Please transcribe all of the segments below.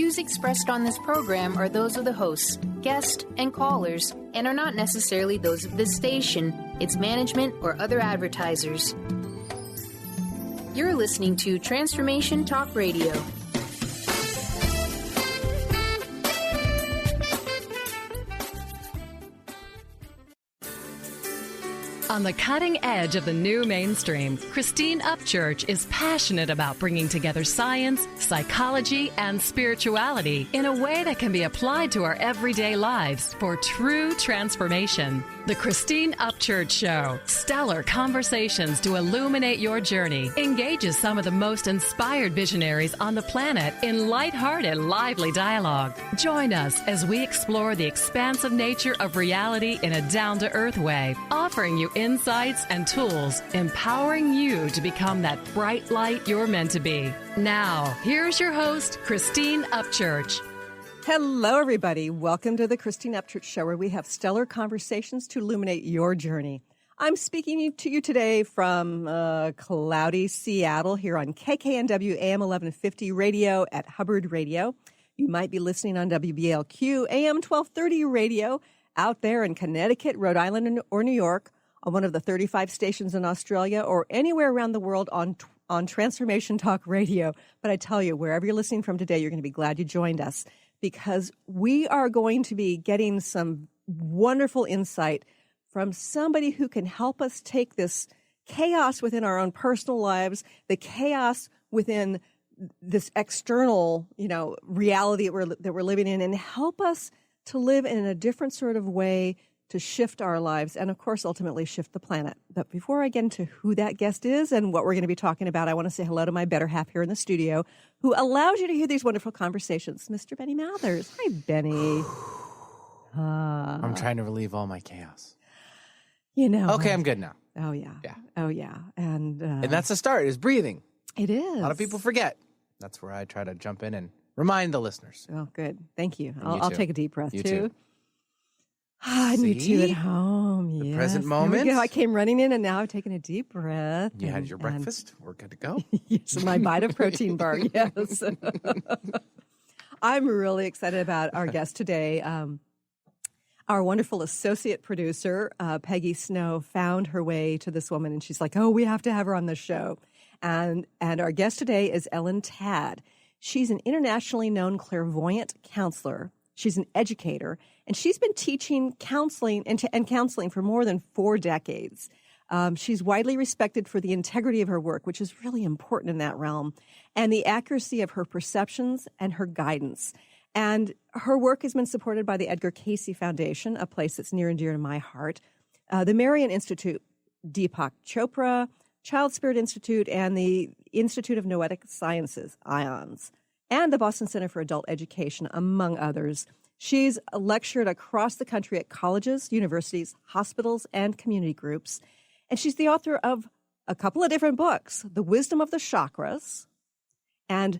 views expressed on this program are those of the hosts, guests, and callers, and are not necessarily those of this station, its management, or other advertisers. You're listening to Transformation Talk Radio. On the cutting edge of the new mainstream, Christine Upchurch is passionate about bringing together science, psychology, and spirituality in a way that can be applied to our everyday lives for true transformation. The Christine Upchurch Show, stellar conversations to illuminate your journey, engages some of the most inspired visionaries on the planet in lighthearted, lively dialogue. Join us as we explore the expansive nature of reality in a down-to-earth way, offering you insights and tools, empowering you to become that bright light you're meant to be. Now, here's your host, Christine Upchurch. Hello, everybody. Welcome to the Christine Upchurch Show, where we have stellar conversations to illuminate your journey. I'm speaking to you today from cloudy Seattle here on KKNW AM 1150 radio at Hubbard Radio. You might be listening on WBLQ AM 1230 radio out there in Connecticut, Rhode Island, or New York, on one of the 35 stations in Australia, or anywhere around the world on Transformation Talk Radio. But I tell you, wherever you're listening from today, you're going to be glad you joined us, because we are going to be getting some wonderful insight from somebody who can help us take this chaos within our own personal lives, the chaos within this external, reality that we're living in, and help us to live in a different sort of way to shift our lives and, of course, ultimately shift the planet. But before I get into who that guest is and what we're going to be talking about, I want to say hello to my better half here in the studio, who allows you to hear these wonderful conversations, Mr. Benny Mathers. Hi, Benny. I'm trying to relieve all my chaos. Okay, I'm good now. Oh, yeah. Yeah. Oh, yeah. And that's the start, is breathing. It is. A lot of people forget. That's where I try to jump in and remind the listeners. Oh, good. Thank you. And you I'll too. take a deep breath, You too. too. And you too at home. The Yes. present There we moment. go. I came running in, and now I've taken a deep breath. You had your breakfast. We're good to go. Yes, my bite of protein bar, yes. I'm really excited about our guest today. Our wonderful associate producer, Peggy Snow, found her way to this woman, and she's like, oh, we have to have her on the show. And our guest today is Ellen Tad. She's an internationally known clairvoyant counselor. She's an educator, and she's been teaching counseling and counseling for more than 4 decades. She's widely respected for the integrity of her work, which is really important in that realm, and the accuracy of her perceptions and her guidance. And her work has been supported by the Edgar Cayce Foundation, a place that's near and dear to my heart, the Marian Institute, Deepak Chopra, Child Spirit Institute, and the Institute of Noetic Sciences, IONS, and the Boston Center for Adult Education, among others. She's lectured across the country at colleges, universities, hospitals, and community groups. And she's the author of a couple of different books, The Wisdom of the Chakras and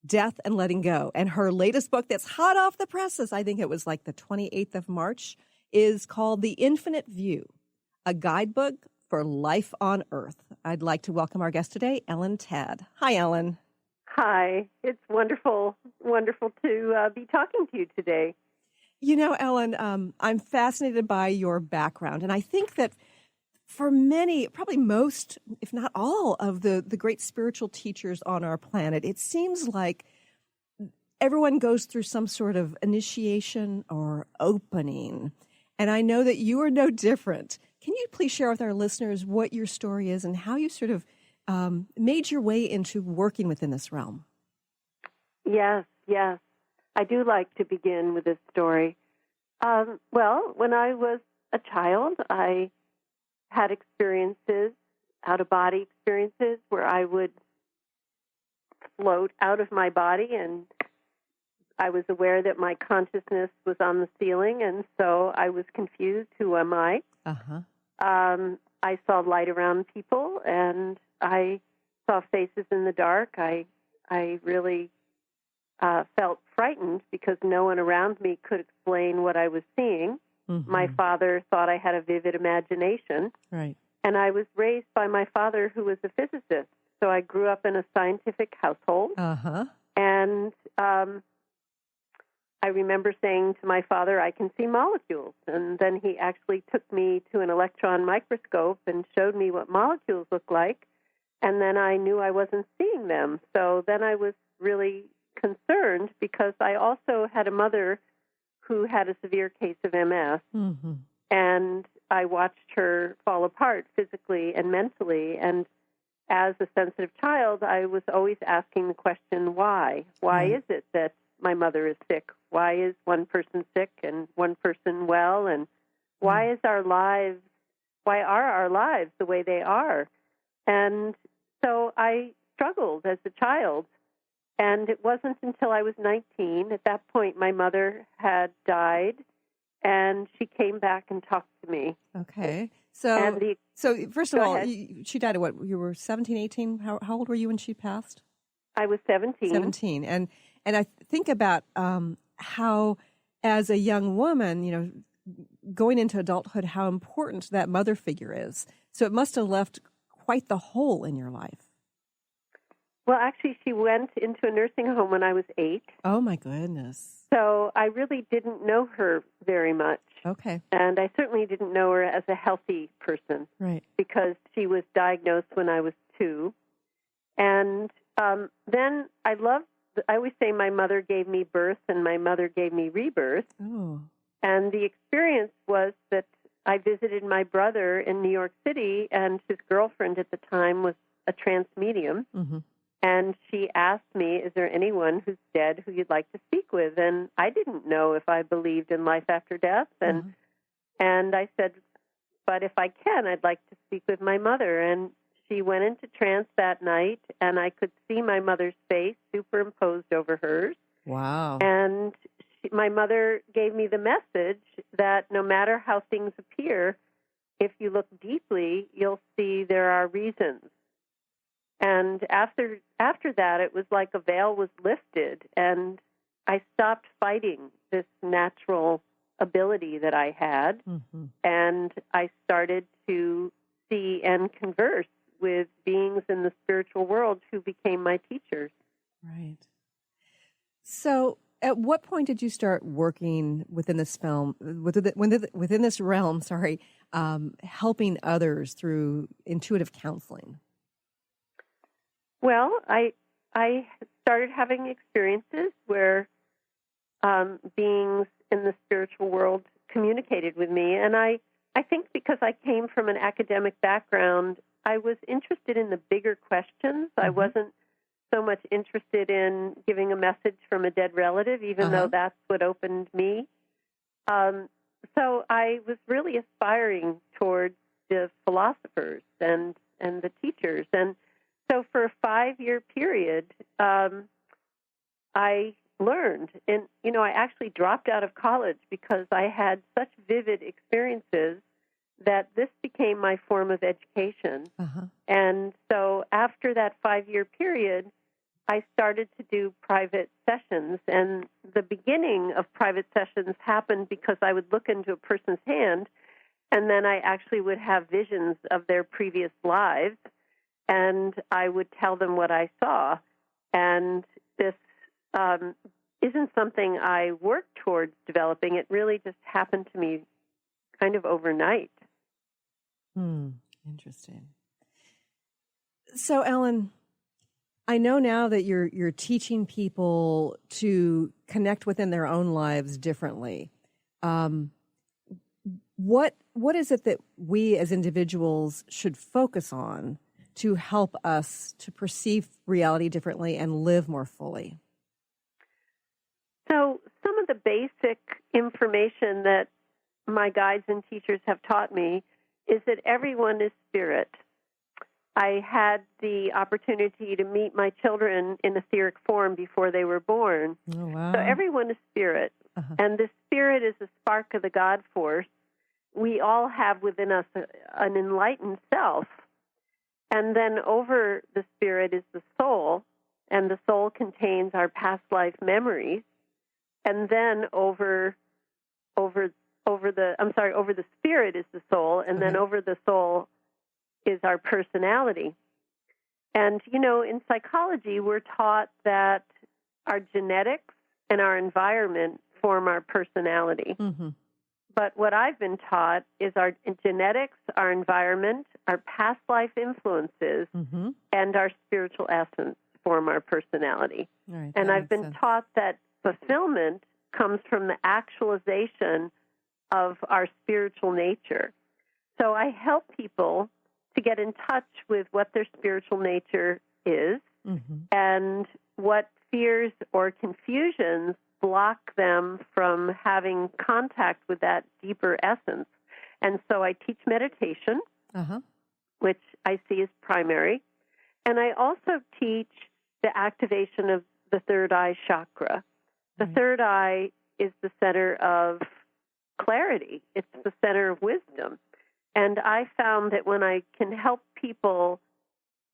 Death and Letting Go. And her latest book that's hot off the presses, I think it was like the 28th of March, is called The Infinite View, a guidebook for life on Earth. I'd like to welcome our guest today, Ellen Tad. Hi, Ellen. Hi. It's wonderful to be talking to you today. Ellen, I'm fascinated by your background, and I think that for many, probably most, if not all, of the great spiritual teachers on our planet, it seems like everyone goes through some sort of initiation or opening. And I know that you are no different. Can you please share with our listeners what your story is and how you sort of made your way into working within this realm? Yes. I do like to begin with this story. Well, when I was a child, I had experiences, out-of-body experiences, where I would float out of my body, and I was aware that my consciousness was on the ceiling, and so I was confused. Who am I? Uh-huh. I saw light around people, and I saw faces in the dark. I really felt frightened because no one around me could explain what I was seeing. Mm-hmm. My father thought I had a vivid imagination. Right. And I was raised by my father, who was a physicist. So I grew up in a scientific household. Uh-huh. And I remember saying to my father, I can see molecules. And then he actually took me to an electron microscope and showed me what molecules look like. And then I knew I wasn't seeing them. So then I was really concerned because I also had a mother who had a severe case of MS. Mm-hmm. And I watched her fall apart physically and mentally. And as a sensitive child, I was always asking the question, why? Why is it that my mother is sick? Why is one person sick and one person well? And why are our lives the way they are? And so I struggled as a child. And it wasn't until I was 19. At that point, my mother had died, and she came back and talked to me. Okay. So first of all, she died at what? You were 17, 18? How old were you when she passed? I was 17. 17. And I think about how, as a young woman, going into adulthood, how important that mother figure is. So it must have left quite the hole in your life. Well, actually, she went into a nursing home when I was 8. Oh, my goodness. So I really didn't know her very much. Okay. And I certainly didn't know her as a healthy person. Right. Because she was diagnosed when I was 2. And then I always say my mother gave me birth and my mother gave me rebirth. Oh. And the experience was that I visited my brother in New York City, and his girlfriend at the time was a trance medium. Mm-hmm. And she asked me, is there anyone who's dead who you'd like to speak with? And I didn't know if I believed in life after death. And I said, but if I can, I'd like to speak with my mother. And she went into trance that night, and I could see my mother's face superimposed over hers. Wow. And my mother gave me the message that no matter how things appear, if you look deeply, you'll see there are reasons. And after that, it was like a veil was lifted, and I stopped fighting this natural ability that I had, and I started to see and converse with beings in the spiritual world who became my teachers. Right. So at what point did you start working within this within this realm, helping others through intuitive counseling? Well, I started having experiences where beings in the spiritual world communicated with me. And I think because I came from an academic background, I was interested in the bigger questions. I wasn't so much interested in giving a message from a dead relative, even though that's what opened me. So I was really aspiring towards the philosophers and the teachers. And so for a 5-year period, I learned. And, I actually dropped out of college because I had such vivid experiences that this became my form of education. And so after that 5-year period, I started to do private sessions. And the beginning of private sessions happened because I would look into a person's hand, and then I actually would have visions of their previous lives, and I would tell them what I saw. And this isn't something I worked towards developing. It really just happened to me kind of overnight. Interesting. So, Ellen, I know now that you're teaching people to connect within their own lives differently. What is it that we as individuals should focus on to help us to perceive reality differently and live more fully? So some of the basic information that my guides and teachers have taught me is that everyone is spirit. I had the opportunity to meet my children in etheric form before they were born. Oh, wow. So everyone is spirit. And the spirit is a spark of the God force. We all have within us an enlightened self. And then over the spirit is the soul, and the soul contains our past life memories. And then over the spirit is the soul, and then over the soul is our personality. And, in psychology, we're taught that our genetics and our environment form our personality. Mm-hmm. But what I've been taught is our genetics, our environment, our past life influences, Mm-hmm. and our spiritual essence form our personality. All right, And that I've makes been sense. taught that fulfillment comes from the actualization of our spiritual nature. So I help people to get in touch with what their spiritual nature is Mm-hmm. and what fears or confusions block them from having contact with that deeper essence. And so I teach meditation, Uh-huh. which I see as primary. And I also teach the activation of the third eye chakra. The Right. third eye is the center of clarity. It's the center of wisdom. And I found that when I can help people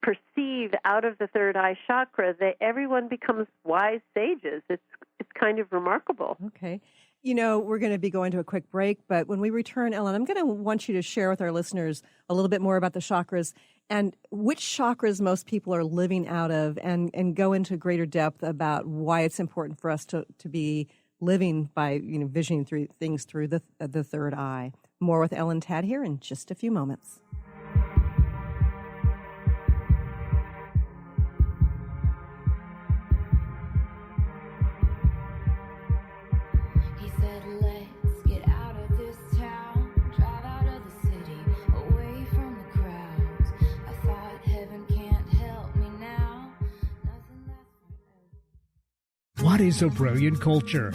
perceive out of the third eye chakra, that everyone becomes wise sages. It's kind of remarkable. Okay. You know, we're going to be going to a quick break, but when we return, Ellen, I'm going to want you to share with our listeners a little bit more about the chakras and which chakras most people are living out of, and go into greater depth about why it's important for us to be living by, visioning through things through the third eye. More with Ellen Tad here in just a few moments. He said, let's get out of this town, drive out of the city, away from the crowds. I thought heaven can't help me now. Nothing lasts forever. What is a brilliant culture?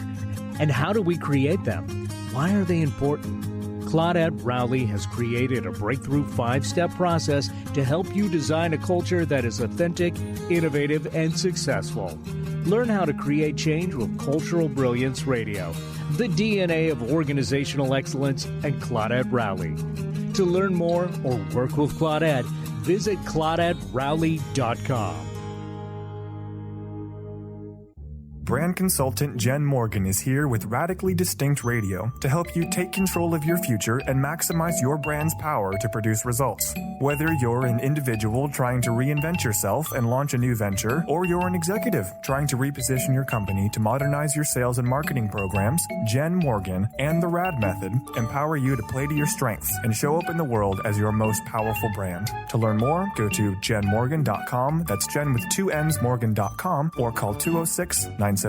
And how do we create them? Why are they important? Claudette Rowley has created a breakthrough 5-step process to help you design a culture that is authentic, innovative, and successful. Learn how to create change with Cultural Brilliance Radio, the DNA of organizational excellence, and Claudette Rowley. To learn more or work with Claudette, visit ClaudetteRowley.com. Brand consultant Jen Morgan is here with Radically Distinct Radio to help you take control of your future and maximize your brand's power to produce results. Whether you're an individual trying to reinvent yourself and launch a new venture, or you're an executive trying to reposition your company to modernize your sales and marketing programs, Jen Morgan and the RAD method empower you to play to your strengths and show up in the world as your most powerful brand. To learn more, go to jenmorgan.com. That's Jen with 2 N's Morgan.com, or call 206-972-5366.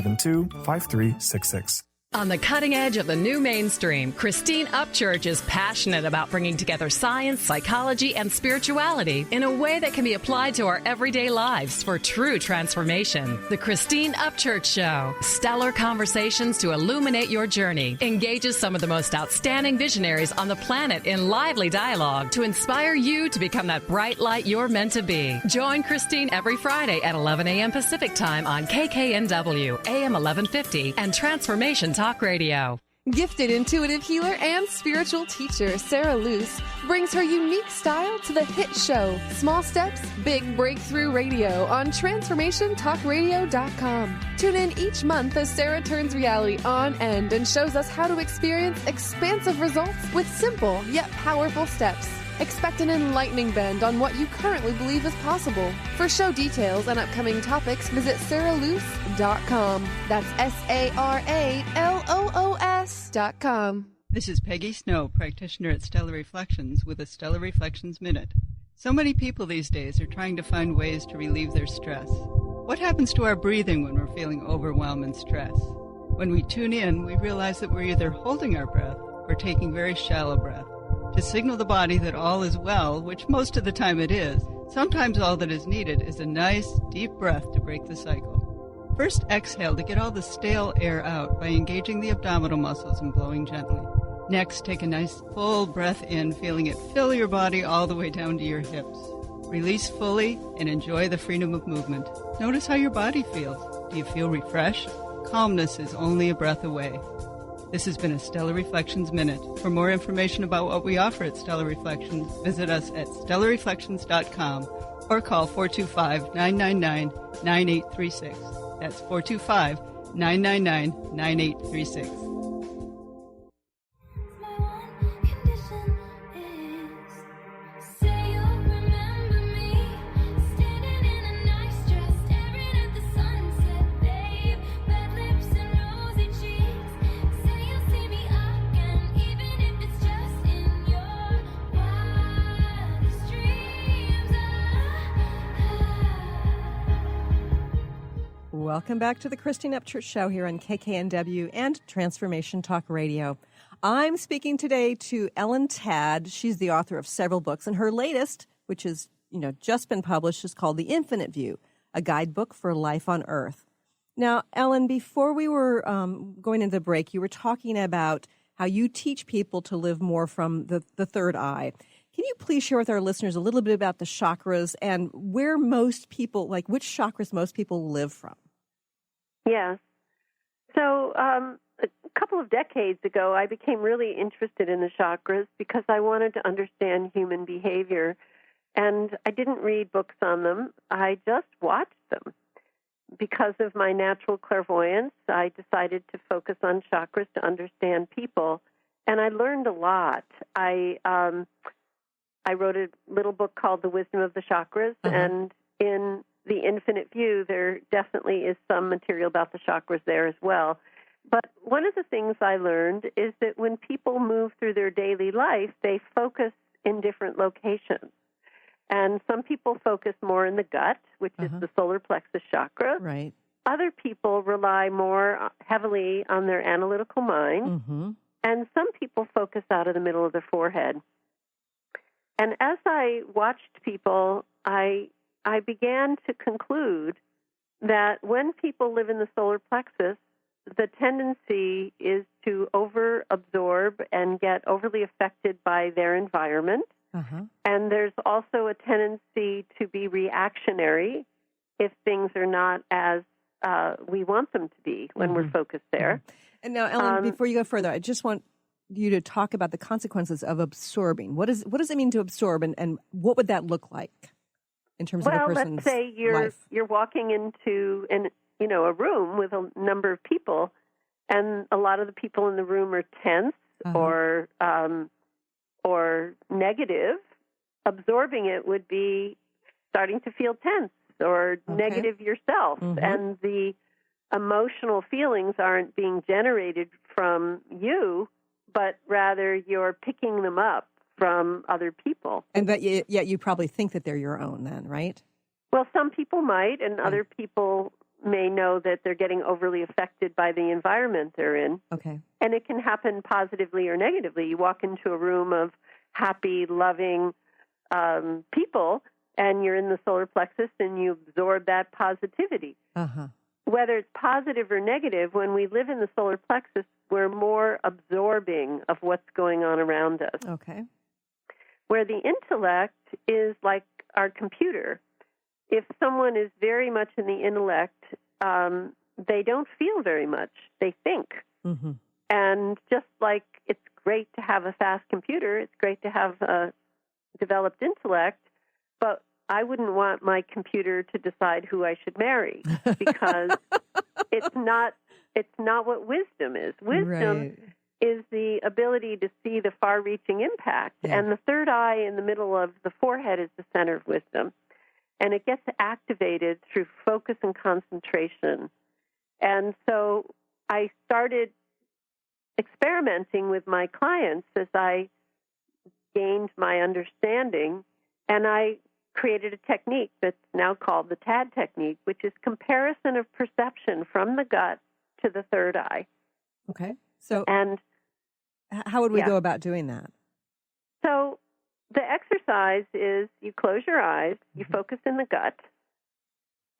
On the cutting edge of the new mainstream, Christine Upchurch is passionate about bringing together science, psychology, and spirituality in a way that can be applied to our everyday lives for true transformation. The Christine Upchurch Show, stellar conversations to illuminate your journey, engages some of the most outstanding visionaries on the planet in lively dialogue to inspire you to become that bright light you're meant to be. Join Christine every Friday at 11 a.m. Pacific Time on KKNW, AM 1150, and Transformation Talk Radio. Gifted intuitive healer and spiritual teacher Sarah Luce brings her unique style to the hit show Small Steps, Big Breakthrough Radio on TransformationTalkRadio.com. Tune in each month as Sarah turns reality on end and shows us how to experience expansive results with simple yet powerful steps. Expect an enlightening bend on what you currently believe is possible. For show details and upcoming topics, visit sarahluce.com. That's SARALOOS.com. This is Peggy Snow, practitioner at Stellar Reflections, with a Stellar Reflections Minute. So many people these days are trying to find ways to relieve their stress. What happens to our breathing when we're feeling overwhelm and stress? When we tune in, we realize that we're either holding our breath or taking very shallow breath. To signal the body that all is well, which most of the time it is, sometimes all that is needed is a nice, deep breath to break the cycle. First, exhale to get all the stale air out by engaging the abdominal muscles and blowing gently. Next, take a nice full breath in, feeling it fill your body all the way down to your hips. Release fully and enjoy the freedom of movement. Notice how your body feels. Do you feel refreshed? Calmness is only a breath away. This has been a Stellar Reflections Minute. For more information about what we offer at Stellar Reflections, visit us at stellarreflections.com or call 425-999-9836. That's 425-999-9836. Welcome back to the Christine Upchurch Show here on KKNW and Transformation Talk Radio. I'm speaking today to Ellen Tadd. She's the author of several books, and her latest, which has just been published, is called The Infinite View, a guidebook for life on Earth. Now, Ellen, before we were going into the break, you were talking about how you teach people to live more from the third eye. Can you please share with our listeners a little bit about the chakras and where most people, which chakras most people live from? Yes. So a couple of decades ago, I became really interested in the chakras because I wanted to understand human behavior. And I didn't read books on them. I just watched them. Because of my natural clairvoyance, I decided to focus on chakras to understand people. And I learned a lot. I wrote a little book called The Wisdom of the Chakras, and in The Infinite View, there definitely is some material about the chakras there as well. But one of the things I learned is that when people move through their daily life, they focus in different locations. And some people focus more in the gut, which is the solar plexus chakra. Right. Other people rely more heavily on their analytical mind. And some people focus out of the middle of the forehead. And as I watched people, I began to conclude that when people live in the solar plexus, the tendency is to over-absorb and get overly affected by their environment. And there's also a tendency to be reactionary if things are not as we want them to be when we're focused there. And now, Ellen, before you go further, I just want you to talk about the consequences of absorbing. What does it mean to absorb, and what would that look like in terms of a person's let's say you're walking into a room with a number of people, and a lot of the people in the room are tense or negative. Absorbing it would be starting to feel tense or negative yourself, and the emotional feelings aren't being generated from you, but rather you're picking them up from other people. And but yet you probably think that they're your own then, right? Well, some people might, and other people may know that they're getting overly affected by the environment they're in. Okay. And it can happen positively or negatively. You walk into a room of happy, loving people, and you're in the solar plexus, and you absorb that positivity. Whether it's positive or negative, when we live in the solar plexus, we're more absorbing of what's going on around us. Okay. Where the intellect is like our computer. If someone is very much in the intellect, they don't feel very much. They think. And just like it's great to have a fast computer, it's great to have a developed intellect, but I wouldn't want my computer to decide who I should marry because it's not what wisdom is. Wisdom is the ability to see the far-reaching impact, and the third eye in the middle of the forehead is the center of wisdom, and it gets activated through focus and concentration. And so I started experimenting with my clients as I gained my understanding, and I created a technique that's now called the TAD technique, which is comparison of perception from the gut to the third eye. Okay. So, and how would we go about doing that? So the exercise is you close your eyes, you focus in the gut,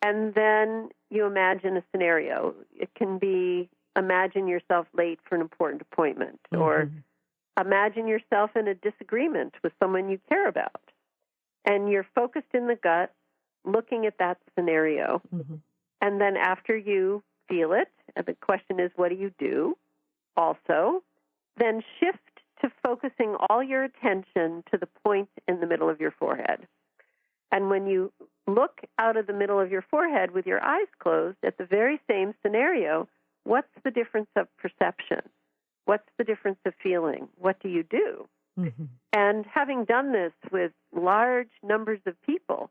and then you imagine a scenario. It can be imagine yourself late for an important appointment, or imagine yourself in a disagreement with someone you care about. And you're focused in the gut, looking at that scenario. And then after you feel it, and the question is, what do you do? Also, then shift to focusing all your attention to the point in the middle of your forehead. And when you look out of the middle of your forehead with your eyes closed at the very same scenario, what's the difference of perception? What's the difference of feeling? What do you do? And having done this with large numbers of people,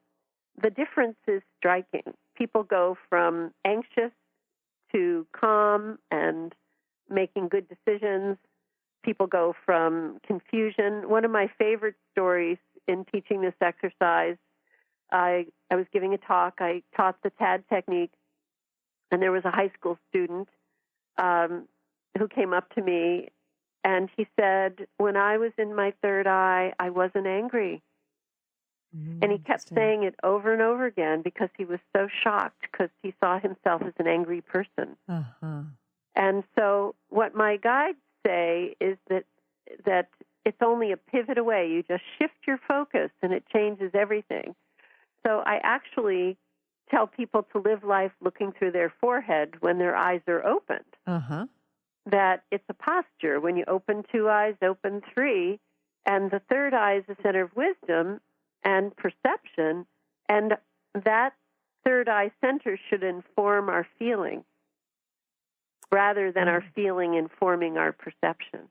the difference is striking. People go from anxious to calm and making good decisions. People go from confusion. One of my favorite stories in teaching this exercise, I was giving a talk. I taught the TAD technique, And there was a high school student who came up to me, and he said, when I was in my third eye, I wasn't angry. And he kept saying it over and over again because he was so shocked because he saw himself as an angry person. And so what my guides say is that it's only a pivot away. You just shift your focus, and it changes everything. So I actually tell people to live life looking through their forehead when their eyes are opened. That it's a posture. When you open 2 eyes, open 3, and the third eye is the center of wisdom and perception, and that third eye center should inform our feeling rather than our feeling informing our perception.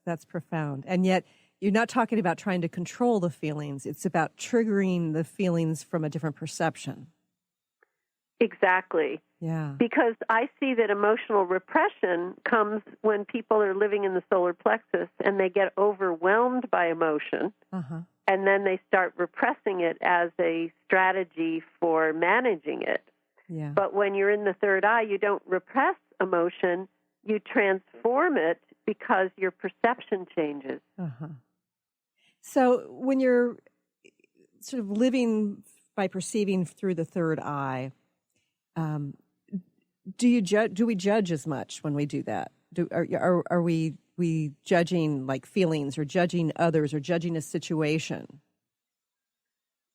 That's profound. And yet you're not talking about trying to control the feelings. It's about triggering the feelings from a different perception. Exactly. Yeah. Because I see that emotional repression comes when people are living in the solar plexus and they get overwhelmed by emotion, and then they start repressing it as a strategy for managing it. Yeah. But when you're in the third eye, you don't repress emotion, you transform it because your perception changes. So when you're sort of living by perceiving through the third eye, do we judge as much when we do that? Are we judging like feelings or judging others or judging a situation?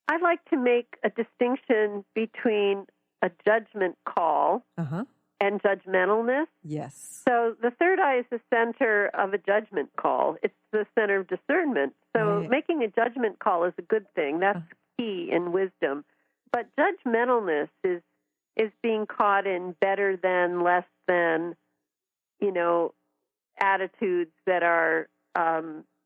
I like to make a distinction between a judgment call and judgmentalness. Yes. So the third eye is the center of a judgment call. It's the center of discernment. So making a judgment call is a good thing. That's key in wisdom. But judgmentalness is being caught in better than, less than, attitudes that are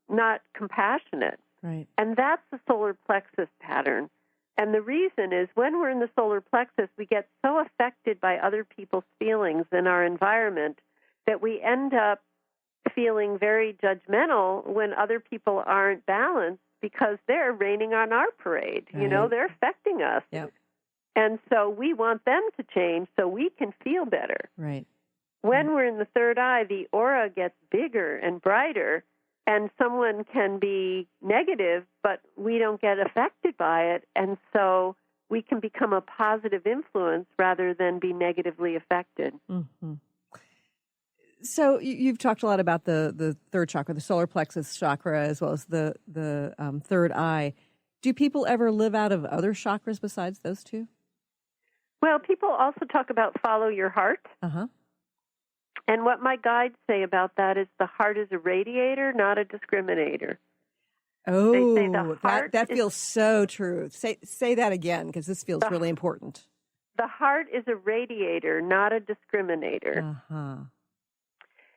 not compassionate. Right. And that's the solar plexus pattern. And the reason is when we're in the solar plexus, we get so affected by other people's feelings in our environment that we end up feeling very judgmental when other people aren't balanced because they're raining on our parade. Right. They're affecting us. Yep. And so we want them to change so we can feel better. Right. When we're in the third eye, the aura gets bigger and brighter, and someone can be negative, but we don't get affected by it, and so we can become a positive influence rather than be negatively affected. So you've talked a lot about the third chakra, the solar plexus chakra, as well as the third eye. Do people ever live out of other chakras besides those two? Well, people also talk about follow your heart. And what my guides say about that is the heart is a radiator, not a discriminator. Oh, they say the heart that feels so true. Say that again, because this feels really important. The heart is a radiator, not a discriminator.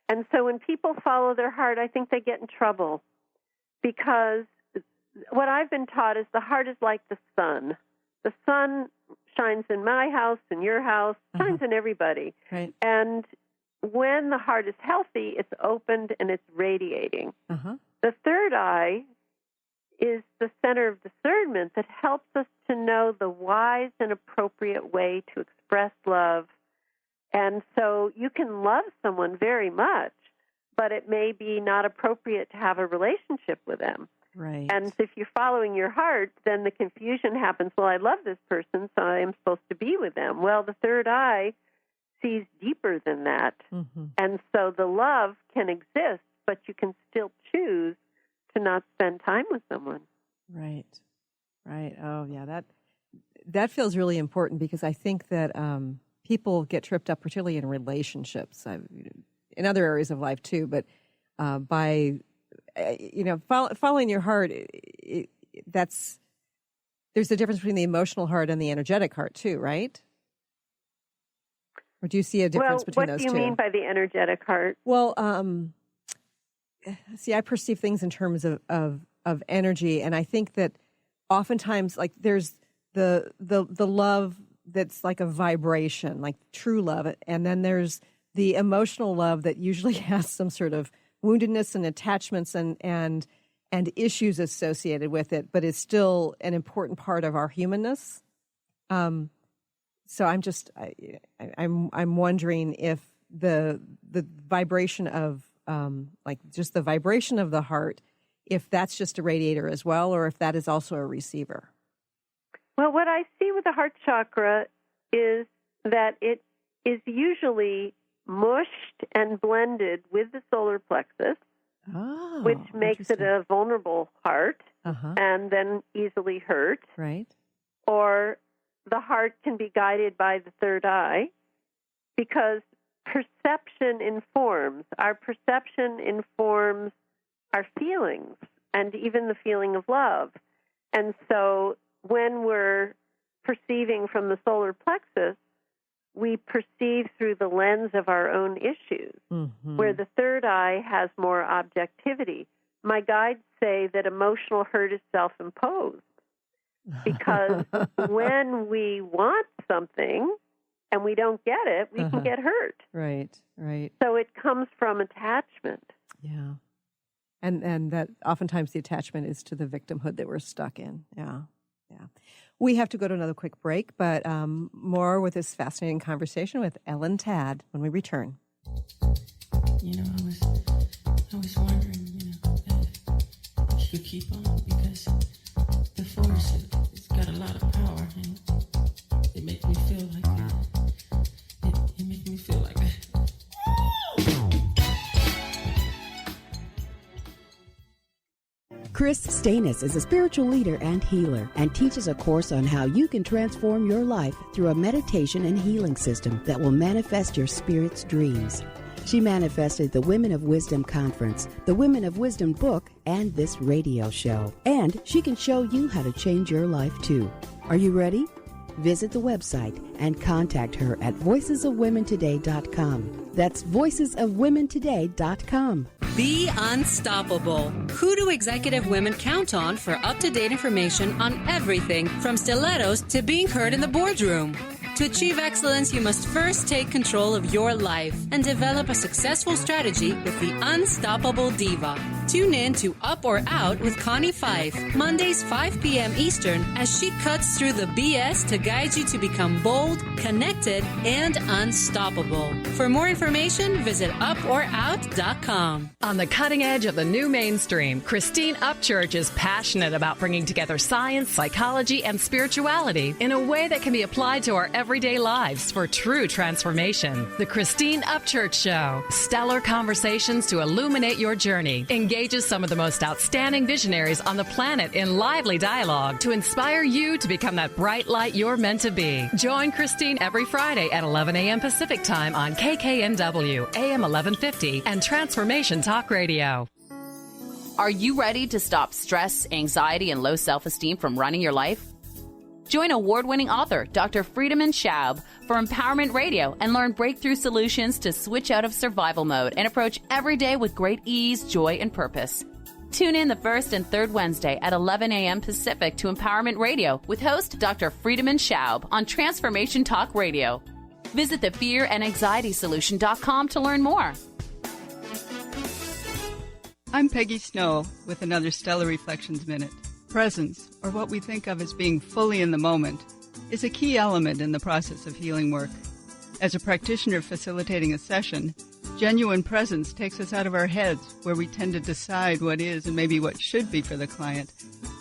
And so when people follow their heart, I think they get in trouble because what I've been taught is the heart is like the sun. The sun shines in my house, in your house, shines in everybody. Right. And when the heart is healthy, it's opened and it's radiating. The third eye is the center of discernment that helps us to know the wise and appropriate way to express love. And so you can love someone very much, but it may be not appropriate to have a relationship with them. Right. And if you're following your heart, then the confusion happens, well, I love this person, so I am supposed to be with them. Well, the third eye sees deeper than that. And so the love can exist, but you can still choose to not spend time with someone. Right. Oh, yeah, that feels really important because I think that people get tripped up, particularly in relationships, in other areas of life too, but by following your heart, there's a difference between the emotional heart and the energetic heart too, right? Or do you see a difference between those two? What do you mean by the energetic heart? Well, I perceive things in terms of energy, and I think that oftentimes, like, there's the love that's like a vibration, like true love, and then there's the emotional love that usually has some sort of woundedness and attachments and issues associated with it, but is still an important part of our humanness. So I'm wondering if the vibration of just the vibration of the heart, if that's just a radiator as well, or if that is also a receiver. Well, what I see with the heart chakra is that it is usually mushed and blended with the solar plexus, which makes it a vulnerable heart and then easily hurt. Right. Or the heart can be guided by the third eye, because perception informs. Our perception informs our feelings and even the feeling of love. And so when we're perceiving from the solar plexus, we perceive through the lens of our own issues, where the third eye has more objectivity. My guides say that emotional hurt is self-imposed, because when we want something and we don't get it, we can get hurt. Right, right. So it comes from attachment. Yeah. And that oftentimes the attachment is to the victimhood that we're stuck in. Yeah, yeah. We have to go to another quick break, but more with this fascinating conversation with Ellen Tadd when we return. You know, I was wondering, if she could keep on, because the force, it's got a lot of power, and it makes me feel like that. It makes me feel like that. Chris Stanis is a spiritual leader and healer and teaches a course on how you can transform your life through a meditation and healing system that will manifest your spirit's dreams. She manifested the Women of Wisdom Conference, the Women of Wisdom book, and this radio show. And she can show you how to change your life too. Are you ready? Visit the website and contact her at voicesofwomentoday.com. That's voicesofwomentoday.com. Be unstoppable. Who do executive women count on for up-to-date information on everything from stilettos to being heard in the boardroom? To achieve excellence, you must first take control of your life and develop a successful strategy with the Unstoppable Diva. Tune in to Up or Out with Connie Fife, Mondays 5 p.m. Eastern, as she cuts through the BS to guide you to become bold, connected, and unstoppable. For more information, visit uporout.com. On the cutting edge of the new mainstream, Christine Upchurch is passionate about bringing together science, psychology, and spirituality in a way that can be applied to our everyday lives for true transformation. The Christine Upchurch Show. Stellar conversations to illuminate your journey. Engages some of the most outstanding visionaries on the planet in lively dialogue to inspire you to become that bright light you're meant to be. Join Christine every Friday at 11 a.m. Pacific Time on KKNW, AM 1150, and Transformation Talk Radio. Are you ready to stop stress, anxiety, and low self-esteem from running your life? Join award-winning author Dr. Friedemann Schaub for Empowerment Radio and learn breakthrough solutions to switch out of survival mode and approach every day with great ease, joy, and purpose. Tune in the first and third Wednesday at 11 a.m. Pacific to Empowerment Radio with host Dr. Friedemann Schaub on Transformation Talk Radio. Visit thefearandanxietysolution.com to learn more. I'm Peggy Snow with another Stellar Reflections Minute. Presence, or what we think of as being fully in the moment, is a key element in the process of healing work. As a practitioner facilitating a session, genuine presence takes us out of our heads, where we tend to decide what is and maybe what should be for the client,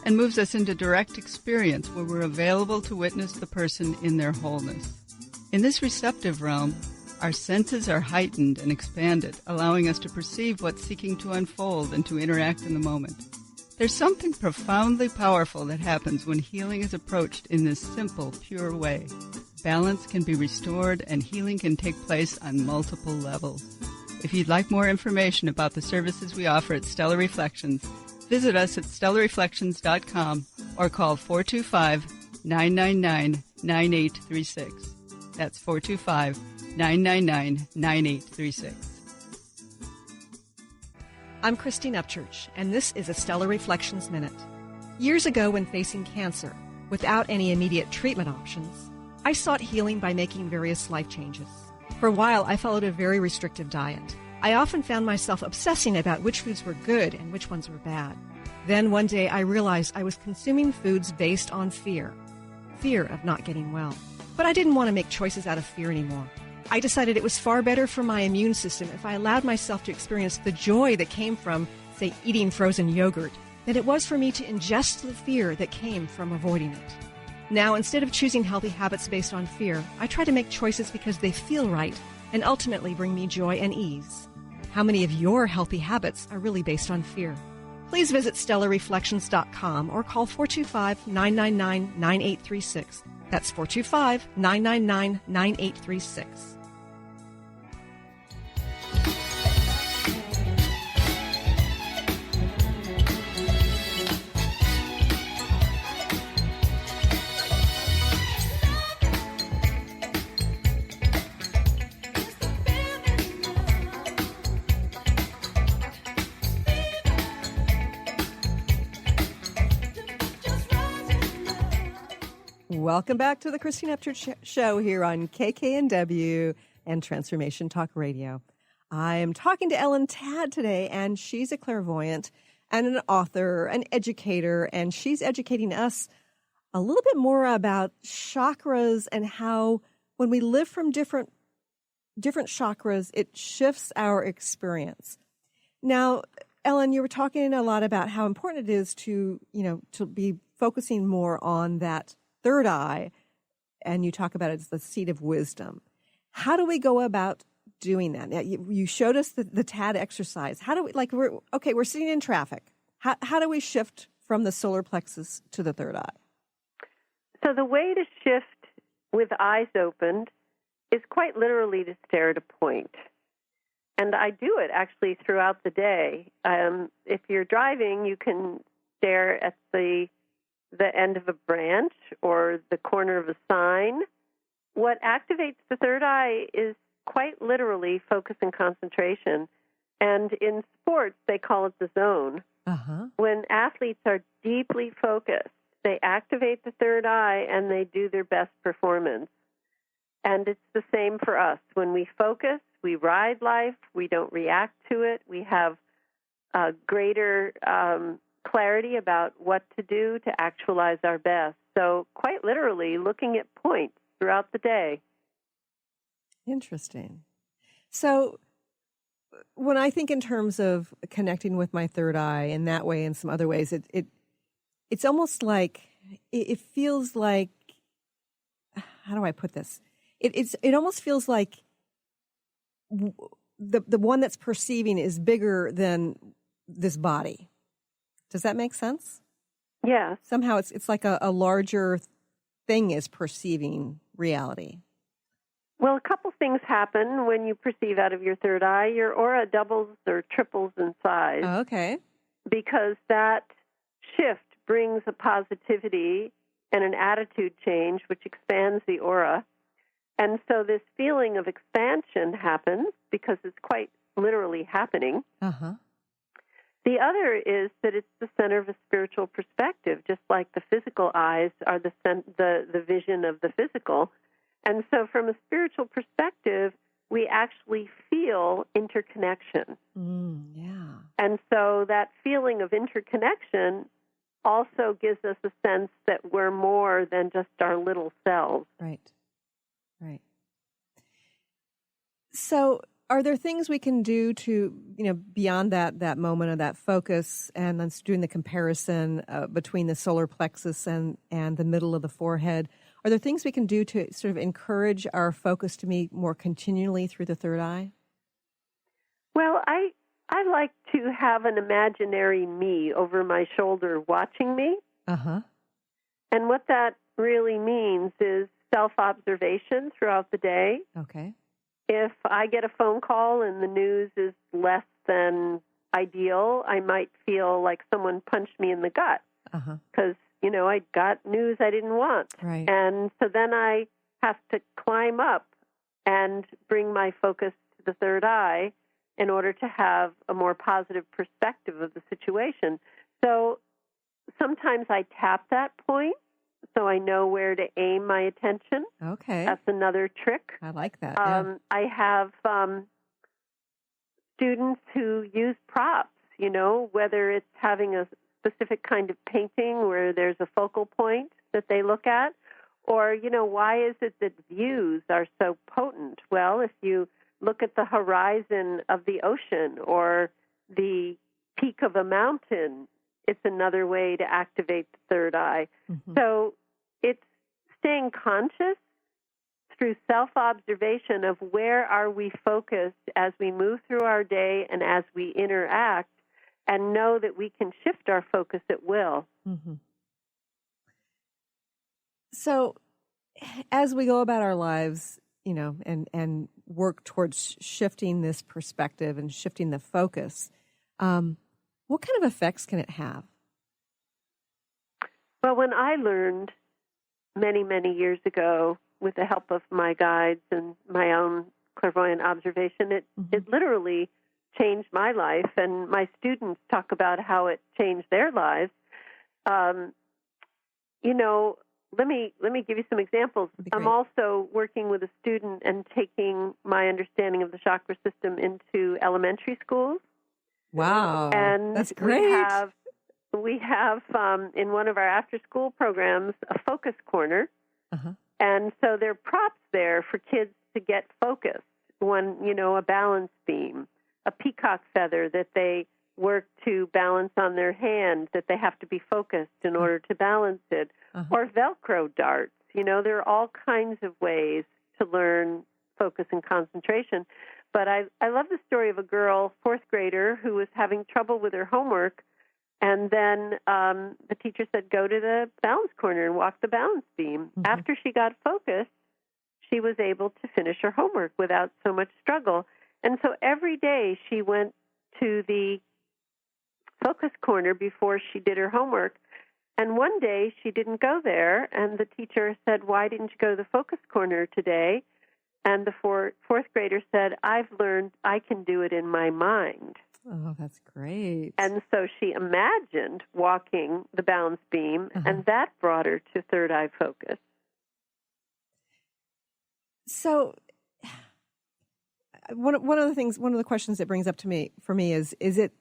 and moves us into direct experience, where we're available to witness the person in their wholeness. In this receptive realm, our senses are heightened and expanded, allowing us to perceive what's seeking to unfold and to interact in the moment. There's something profoundly powerful that happens when healing is approached in this simple, pure way. Balance can be restored and healing can take place on multiple levels. If you'd like more information about the services we offer at Stellar Reflections, visit us at stellarreflections.com or call 425-999-9836. That's 425-999-9836. I'm Christine Upchurch, and this is a Stellar Reflections Minute. Years ago, when facing cancer, without any immediate treatment options, I sought healing by making various life changes. For a while, I followed a very restrictive diet. I often found myself obsessing about which foods were good and which ones were bad. Then one day, I realized I was consuming foods based on fear of not getting well. But I didn't want to make choices out of fear anymore. I decided it was far better for my immune system if I allowed myself to experience the joy that came from, say, eating frozen yogurt, than it was for me to ingest the fear that came from avoiding it. Now, instead of choosing healthy habits based on fear, I try to make choices because they feel right and ultimately bring me joy and ease. How many of your healthy habits are really based on fear? Please visit stellarreflections.com or call 425-999-9836. That's 425-999-9836. Welcome back to the Christine Upchurch Show here on KKNW and Transformation Talk Radio. I am talking to Ellen Tadd today, and she's a clairvoyant and an author, an educator, and she's educating us a little bit more about chakras and how when we live from different chakras, it shifts our experience. Now, Ellen, you were talking a lot about how important it is to be focusing more on that third eye, and you talk about it as the seat of wisdom. How do we go about doing that? Now, you showed us the TAD exercise. How do we, we're sitting in traffic. How do we shift from the solar plexus to the third eye? So the way to shift with eyes opened is quite literally to stare at a point. And I do it actually throughout the day. If you're driving, you can stare at the end of a branch or the corner of a sign. What activates the third eye is quite literally focus and concentration. And in sports, they call it the zone. Uh-huh. When athletes are deeply focused, they activate the third eye and they do their best performance. And it's the same for us. When we focus, we ride life, we don't react to it, we have greater clarity about what to do to actualize our best. So quite literally looking at points throughout the day. Interesting. So when I think in terms of connecting with my third eye in that way and some other ways, it's almost like, it feels like, how do I put this? It almost feels like the one that's perceiving is bigger than this body. Does that make sense? Yeah. Somehow it's like a larger thing is perceiving reality. Well, a couple things happen when you perceive out of your third eye. Your aura doubles or triples in size. Oh, okay. Because that shift brings a positivity and an attitude change, which expands the aura. And so this feeling of expansion happens because it's quite literally happening. Uh-huh. The other is that it's the center of a spiritual perspective, just like the physical eyes are the vision of the physical. And so from a spiritual perspective, we actually feel interconnection. Yeah. And so that feeling of interconnection also gives us a sense that we're more than just our little selves. Right. So are there things we can do to, beyond that moment of that focus and then doing the comparison between the solar plexus and the middle of the forehead? Are there things we can do to sort of encourage our focus to be more continually through the third eye? Well, I like to have an imaginary me over my shoulder watching me. Uh-huh. And what that really means is self-observation throughout the day. Okay. If I get a phone call and the news is less than ideal, I might feel like someone punched me in the gut because, I got news I didn't want. Right. And so then I have to climb up and bring my focus to the third eye in order to have a more positive perspective of the situation. So sometimes I tap that point so I know where to aim my attention. Okay. That's another trick. I like that. I have students who use props, whether it's having a specific kind of painting where there's a focal point that they look at, Or, why is it that views are so potent? Well, if you look at the horizon of the ocean or the peak of a mountain, it's another way to activate the third eye. Mm-hmm. So it's staying conscious through self-observation of where are we focused as we move through our day and as we interact, and know that we can shift our focus at will. Mm-hmm. So as we go about our lives, and work towards shifting this perspective and shifting the focus, what kind of effects can it have? Well, when I learned many, many years ago, with the help of my guides and my own clairvoyant observation, it literally changed my life, and my students talk about how it changed their lives. Let me give you some examples. I'm also working with a student and taking my understanding of the chakra system into elementary schools. Wow, and that's great. We have in one of our after-school programs a focus corner, and so there are props there for kids to get focused. One, a balance beam, a peacock feather that they work to balance on their hand, that they have to be focused in order to balance it, or Velcro darts. There are all kinds of ways to learn focus and concentration. But I love the story of a girl, fourth grader, who was having trouble with her homework, and then the teacher said, go to the balance corner and walk the balance beam. After she got focused, she was able to finish her homework without so much struggle. And so every day she went to the focus corner before she did her homework. And one day she didn't go there, and the teacher said, why didn't you go to the focus corner today? And the fourth grader said, I've learned I can do it in my mind. Oh, that's great. And so she imagined walking the balance beam, and that brought her to third eye focus. So one of the questions it brings up for me is it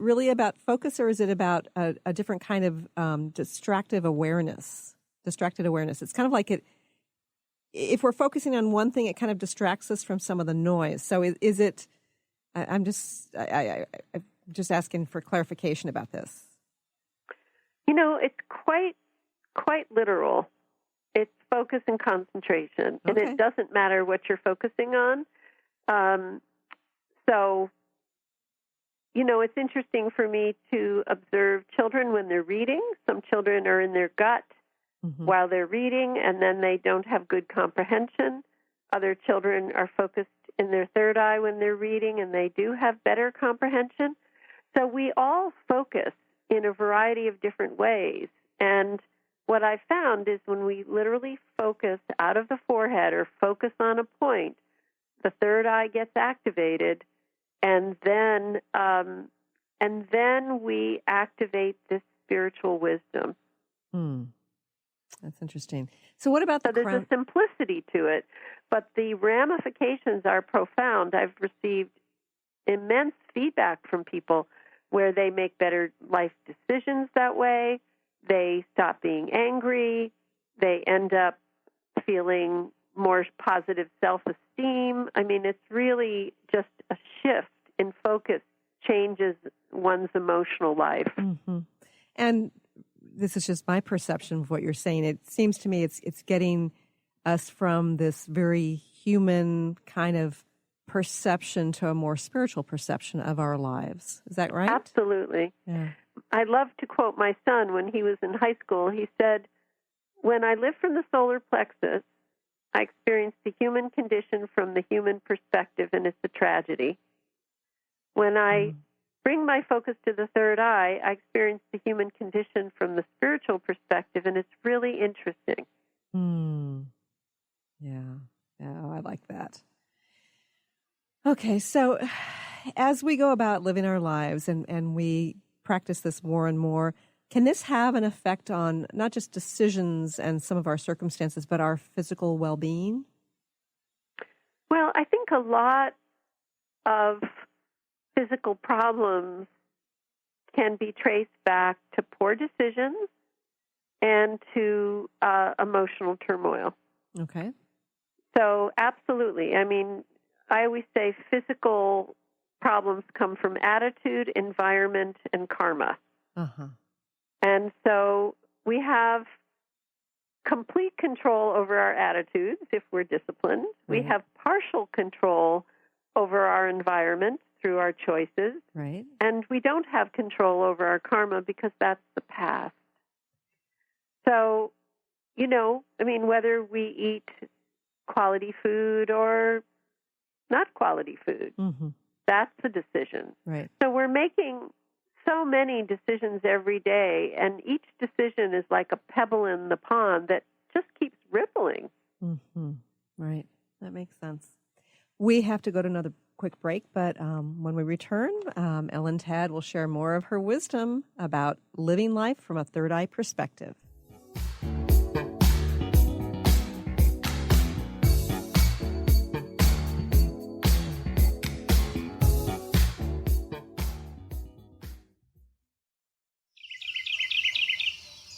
really about focus, or is it about a different kind of distracted awareness? It's kind of like if we're focusing on one thing, it kind of distracts us from some of the noise. So is it? I'm just asking for clarification about this. It's quite literal. It's focus and concentration, and it doesn't matter what you're focusing on. It's interesting for me to observe children when they're reading. Some children are in their gut while they're reading, and then they don't have good comprehension. Other children are focused in their third eye when they're reading, and they do have better comprehension. So we all focus in a variety of different ways. And what I found is when we literally focus out of the forehead or focus on a point, the third eye gets activated, and then we activate this spiritual wisdom. That's interesting. So what about there's a simplicity to it, but the ramifications are profound. I've received immense feedback from people where they make better life decisions that way. They stop being angry. They end up feeling more positive self-esteem. I mean, it's really just a shift in focus changes one's emotional life. And this is just my perception of what you're saying. It seems to me it's getting us from this very human kind of perception to a more spiritual perception of our lives. Is that right? Absolutely. Yeah. I love to quote my son when he was in high school. He said, when I live from the solar plexus, I experience the human condition from the human perspective, and it's a tragedy. When I bring my focus to the third eye, I experience the human condition from the spiritual perspective, and it's really interesting. Yeah, I like that. Okay, so as we go about living our lives and we practice this more and more, can this have an effect on not just decisions and some of our circumstances, but our physical well-being? Well, I think a lot of physical problems can be traced back to poor decisions and to emotional turmoil. Okay. So absolutely. I mean, I always say physical problems come from attitude, environment, and karma. Uh-huh. And so we have complete control over our attitudes if we're disciplined. Right. We have partial control over our environment through our choices. Right. And we don't have control over our karma because that's the past. So, you know, I mean, whether we eat quality food or not quality food, that's a decision. Right. So we're making so many decisions every day, and each decision is like a pebble in the pond that just keeps rippling. Right. That makes sense. We have to go to another quick break, but when we return, Ellen Tad will share more of her wisdom about living life from a third eye perspective.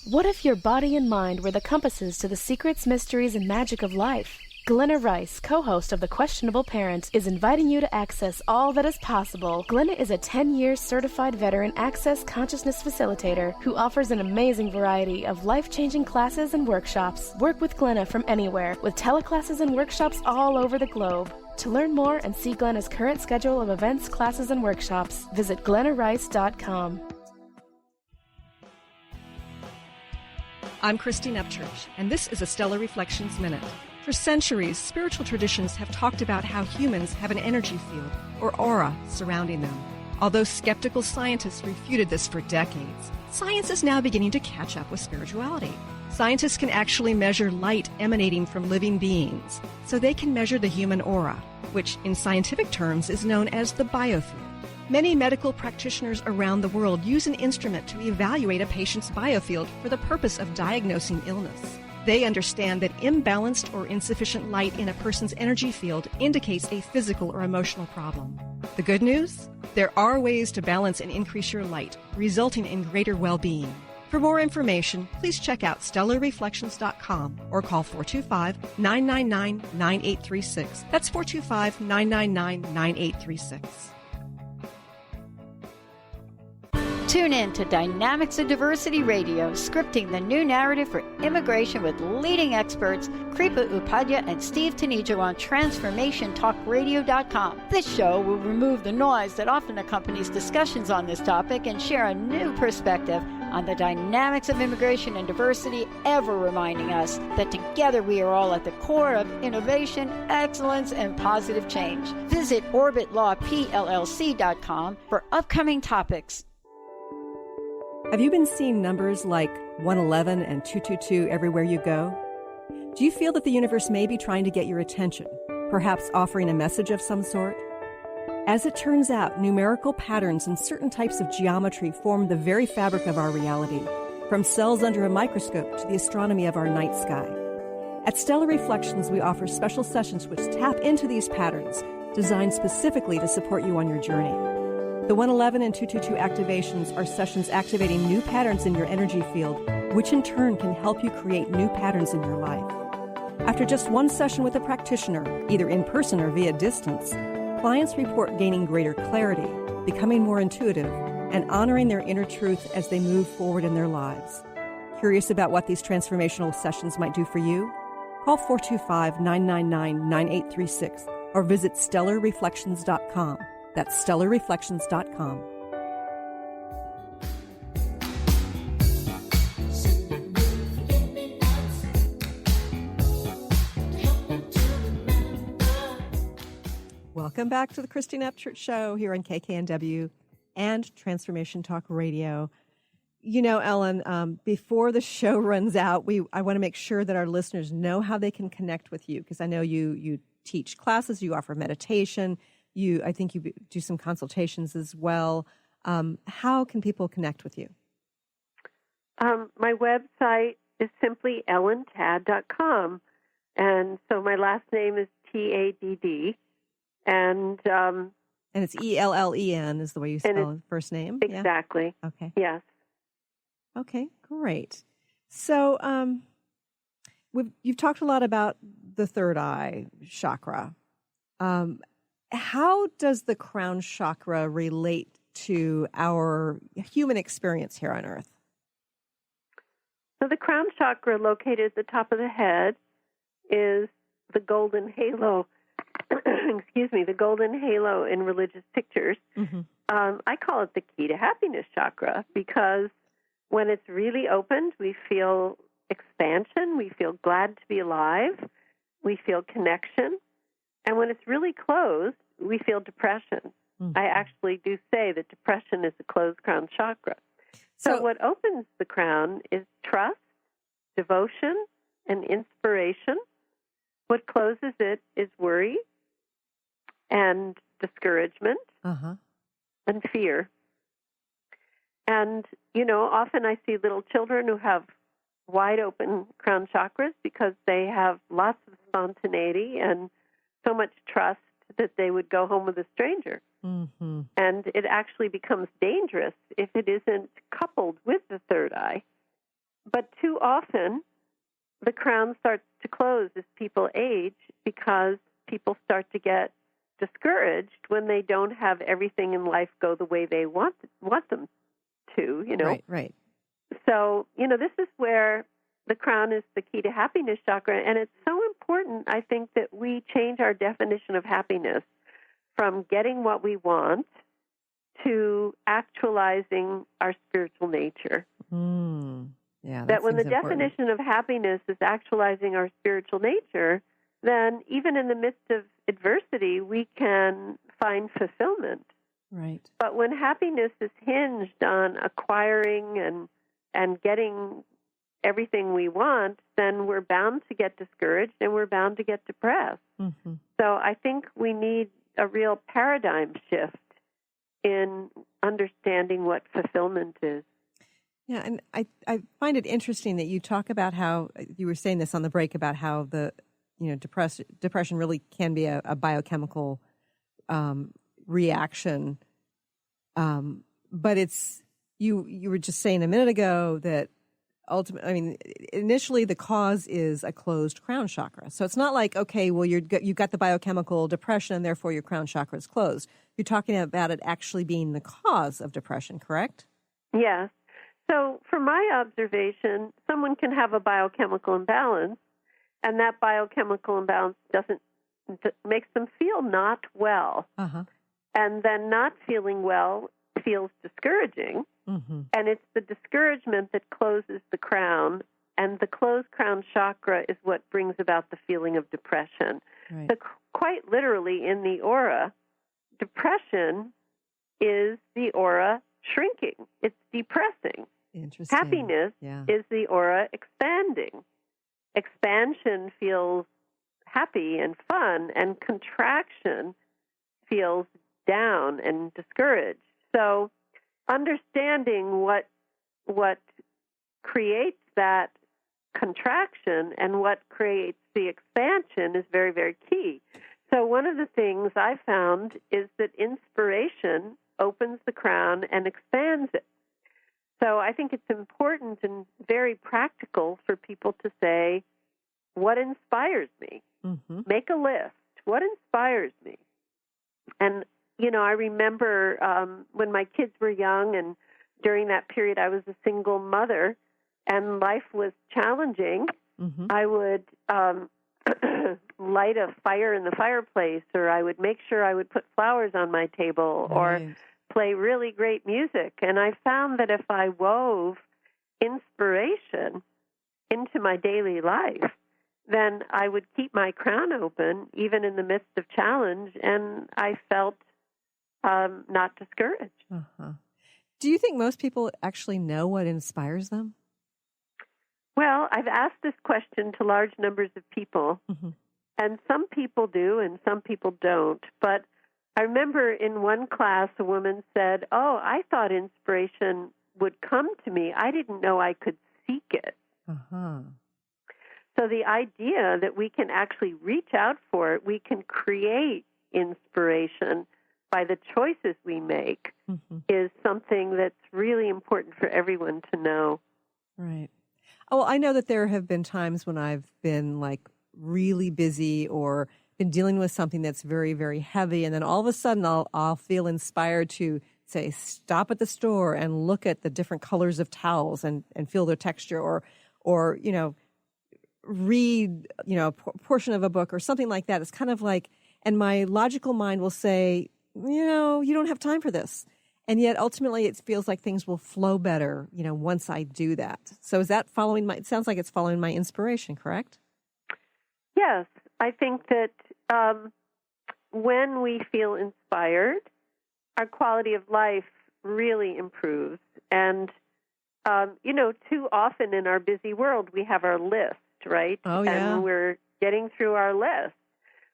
What if your body and mind were the compasses to the secrets, mysteries, and magic of life? Glenna Rice, co-host of The Questionable Parent, is inviting you to access all that is possible. Glenna is a 10-year certified veteran access consciousness facilitator who offers an amazing variety of life-changing classes and workshops. Work with Glenna from anywhere, with teleclasses and workshops all over the globe. To learn more and see Glenna's current schedule of events, classes, and workshops, visit glennarice.com. I'm Christine Upchurch, and this is a Stellar Reflections Minute. For centuries, spiritual traditions have talked about how humans have an energy field, or aura, surrounding them. Although skeptical scientists refuted this for decades, science is now beginning to catch up with spirituality. Scientists can actually measure light emanating from living beings, so they can measure the human aura, which in scientific terms is known as the biofield. Many medical practitioners around the world use an instrument to evaluate a patient's biofield for the purpose of diagnosing illness. They understand that imbalanced or insufficient light in a person's energy field indicates a physical or emotional problem. The good news? There are ways to balance and increase your light, resulting in greater well-being. For more information, please check out stellarreflections.com or call 425-999-9836. That's 425-999-9836. Tune in to Dynamics of Diversity Radio, scripting the new narrative for immigration with leading experts Kripa Upadhyaya and Steve Tanijo on TransformationTalkRadio.com. This show will remove the noise that often accompanies discussions on this topic and share a new perspective on the dynamics of immigration and diversity, ever reminding us that together we are all at the core of innovation, excellence, and positive change. Visit OrbitLawPLLC.com for upcoming topics. Have you been seeing numbers like 111 and 222 everywhere you go? Do you feel that the universe may be trying to get your attention, perhaps offering a message of some sort? As it turns out, numerical patterns and certain types of geometry form the very fabric of our reality, from cells under a microscope to the astronomy of our night sky. At Stellar Reflections, we offer special sessions which tap into these patterns, designed specifically to support you on your journey. The 111 and 222 activations are sessions activating new patterns in your energy field, which in turn can help you create new patterns in your life. After just one session with a practitioner, either in person or via distance, clients report gaining greater clarity, becoming more intuitive, and honoring their inner truth as they move forward in their lives. Curious about what these transformational sessions might do for you? Call 425-999-9836 or visit stellarreflections.com. That's stellarreflections.com. Welcome back to the Christine Upchurch Show here on KKNW and Transformation Talk Radio. You know, Ellen, before the show runs out, I want to make sure that our listeners know how they can connect with you, because I know you teach classes, you offer meditation, I think you do some consultations as well. How can people connect with you? My website is simply ellentad.com. And so my last name is Tadd. And it's ELLEN is the way you spell first name? Exactly. Yeah? Okay. Yes. Okay, great. So you've talked a lot about the third eye chakra. How does the crown chakra relate to our human experience here on Earth? So the crown chakra, located at the top of the head, is the golden halo. Excuse me, the golden halo in religious pictures. Mm-hmm. I call it the key to happiness chakra because when it's really opened, we feel expansion, we feel glad to be alive, we feel connection. And when it's really closed, we feel depression. Mm-hmm. I actually do say that depression is a closed crown chakra. So what opens the crown is trust, devotion, and inspiration. What closes it is worry and discouragement and fear. And, often I see little children who have wide open crown chakras because they have lots of spontaneity and so much trust that they would go home with a stranger. Mm-hmm. And it actually becomes dangerous if it isn't coupled with the third eye. But too often, the crown starts to close as people age because people start to get discouraged when they don't have everything in life go the way they want them to, Right. So, this is where the crown is the key to happiness chakra, and it's so important, I think, that we change our definition of happiness from getting what we want to actualizing our spiritual nature. Yeah, that when the important. definition of happiness is actualizing our spiritual nature, then even in the midst of adversity, we can find fulfillment. Right. But when happiness is hinged on acquiring and getting everything we want, then we're bound to get discouraged and we're bound to get depressed. Mm-hmm. So I think we need a real paradigm shift in understanding what fulfillment is. Yeah, and I find it interesting that you talk about how, you were saying this on the break, about how the depression really can be a biochemical reaction. But it's, you were just saying a minute ago that initially the cause is a closed crown chakra. So it's not like, okay, well, you've got the biochemical depression, and therefore your crown chakra is closed. You're talking about it actually being the cause of depression, correct? Yes. So from my observation, someone can have a biochemical imbalance, and that biochemical imbalance makes them feel not well. And then not feeling well feels discouraging. Mm-hmm. And it's the discouragement that closes the crown, and the closed crown chakra is what brings about the feeling of depression. Right. So quite literally in the aura, depression is the aura shrinking. It's depressing. Interesting. Happiness is the aura expanding. Expansion feels happy and fun, and contraction feels down and discouraged. So understanding what creates that contraction and what creates the expansion is very, very key. So one of the things I found is that inspiration opens the crown and expands it. So I think it's important and very practical for people to say, what inspires me? Mm-hmm. Make a list. What inspires me? And, I remember when my kids were young, and during that period I was a single mother and life was challenging. Mm-hmm. I would light a fire in the fireplace, or I would make sure I would put flowers on my table, or play really great music. And I found that if I wove inspiration into my daily life, then I would keep my crown open even in the midst of challenge, and I felt not discouraged. Do you think most people actually know what inspires them? Well, I've asked this question to large numbers of people, and some people do and some people don't. But I remember in one class a woman said, I thought inspiration would come to me. I didn't know I could seek it. So the idea that we can actually reach out for it, we can create inspiration by the choices we make, is something that's really important for everyone to know. Right. Oh, well, I know that there have been times when I've been like really busy or been dealing with something that's very, very heavy, and then all of a sudden I'll feel inspired to say, stop at the store and look at the different colors of towels and feel their texture, or read a portion of a book or something like that. It's kind of like, and my logical mind will say, you don't have time for this. And yet ultimately it feels like things will flow better, once I do that. So is that it sounds like it's following my inspiration, correct? Yes. I think that when we feel inspired, our quality of life really improves. And, too often in our busy world, we have our list, right? Oh, yeah. And we're getting through our list.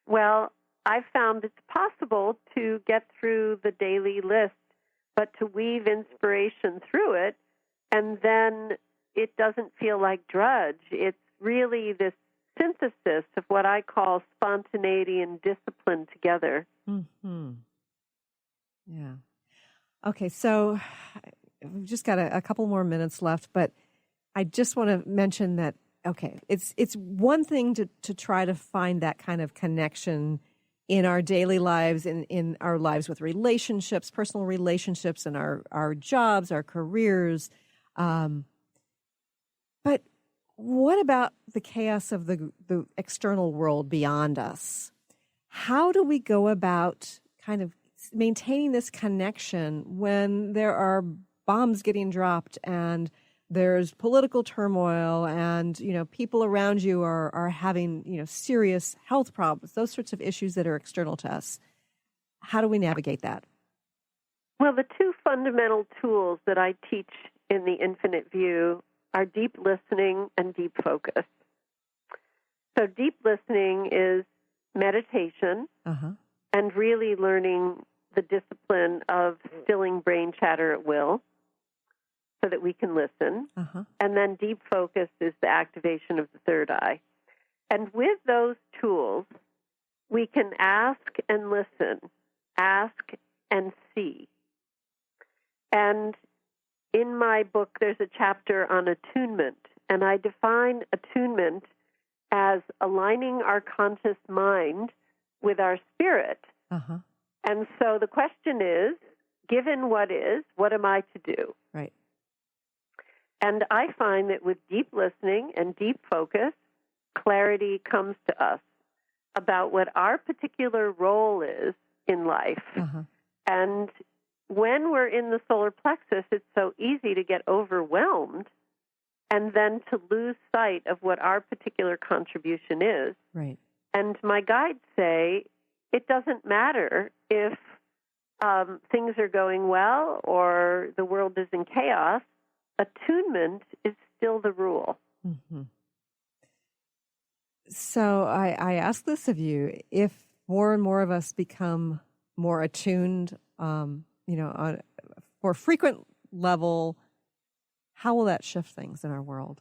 Well, I've found it's possible to get through the daily list, but to weave inspiration through it, and then it doesn't feel like drudge. It's really this synthesis of what I call spontaneity and discipline together. Mm-hmm. Yeah. Okay, so we've just got a couple more minutes left, but I just want to mention that, okay, it's one thing to try to find that kind of connection in our daily lives, in our lives with relationships, personal relationships, and our jobs, our careers. But what about the chaos of the external world beyond us? How do we go about kind of maintaining this connection when there are bombs getting dropped and there's political turmoil and, people around you are having, serious health problems, those sorts of issues that are external to us? How do we navigate that? Well, the two fundamental tools that I teach in the Infinite View are deep listening and deep focus. So deep listening is meditation and really learning the discipline of stilling brain chatter at will so that we can listen. And then deep focus is the activation of the third eye. And with those tools, we can ask and listen, ask and see. And in my book, there's a chapter on attunement, and I define attunement as aligning our conscious mind with our spirit. And so the question is, given what is, what am I to do? Right. And I find that with deep listening and deep focus, clarity comes to us about what our particular role is in life. And when we're in the solar plexus, it's so easy to get overwhelmed and then to lose sight of what our particular contribution is. Right. And my guides say it doesn't matter if things are going well or the world is in chaos. Attunement is still the rule. So I ask this of you: if more and more of us become more attuned, on a more frequent level, how will that shift things in our world?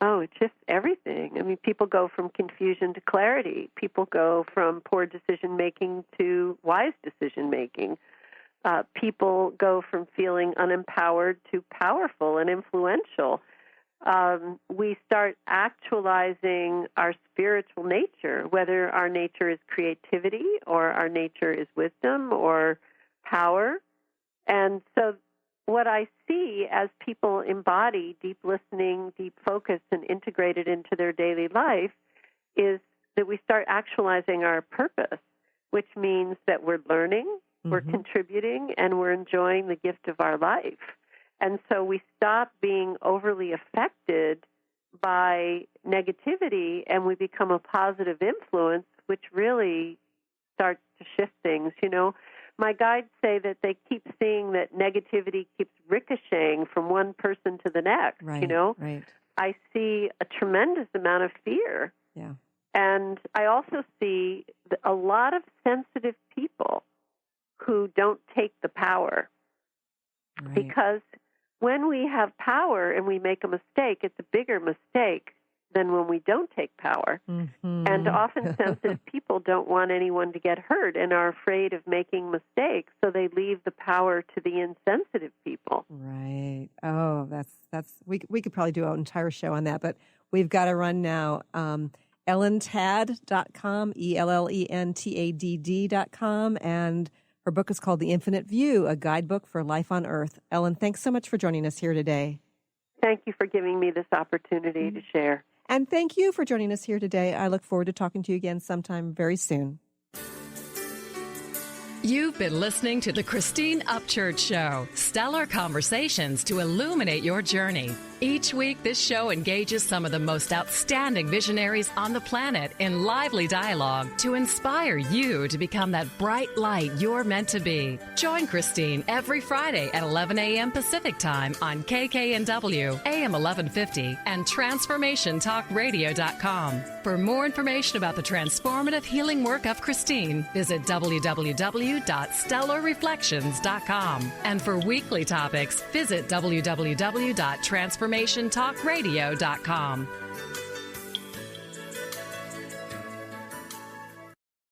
Oh, it shifts everything. I mean, people go from confusion to clarity. People go from poor decision-making to wise decision-making. People go from feeling unempowered to powerful and influential. We start actualizing our spiritual nature, whether our nature is creativity or our nature is wisdom or power. And so what I see as people embody deep listening, deep focus, and integrate it into their daily life is that we start actualizing our purpose, which means that we're learning, we're contributing, and we're enjoying the gift of our life. And so we stop being overly affected by negativity and we become a positive influence, which really starts to shift things. My guides say that they keep seeing that negativity keeps ricocheting from one person to the next. Right. I see a tremendous amount of fear. Yeah. And I also see a lot of sensitive people who don't take the power. Because when we have power and we make a mistake, it's a bigger mistake than when we don't take power. Mm-hmm. And often sensitive people don't want anyone to get hurt and are afraid of making mistakes, so they leave the power to the insensitive people. Right. Oh, that's we could probably do an entire show on that, but we've got to run now. EllenTadd.com, ELLENTADD.com, and her book is called The Infinite View, a guidebook for life on Earth. Ellen, thanks so much for joining us here today. Thank you for giving me this opportunity to share. And thank you for joining us here today. I look forward to talking to you again sometime very soon. You've been listening to the Christine Upchurch Show, stellar conversations to illuminate your journey. Each week, this show engages some of the most outstanding visionaries on the planet in lively dialogue to inspire you to become that bright light you're meant to be. Join Christine every Friday at 11 a.m. Pacific Time on KKNW, AM 1150, and TransformationTalkRadio.com. For more information about the transformative healing work of Christine, visit www.stellarreflections.com. And for weekly topics, visit www.transformationtalkradio.com.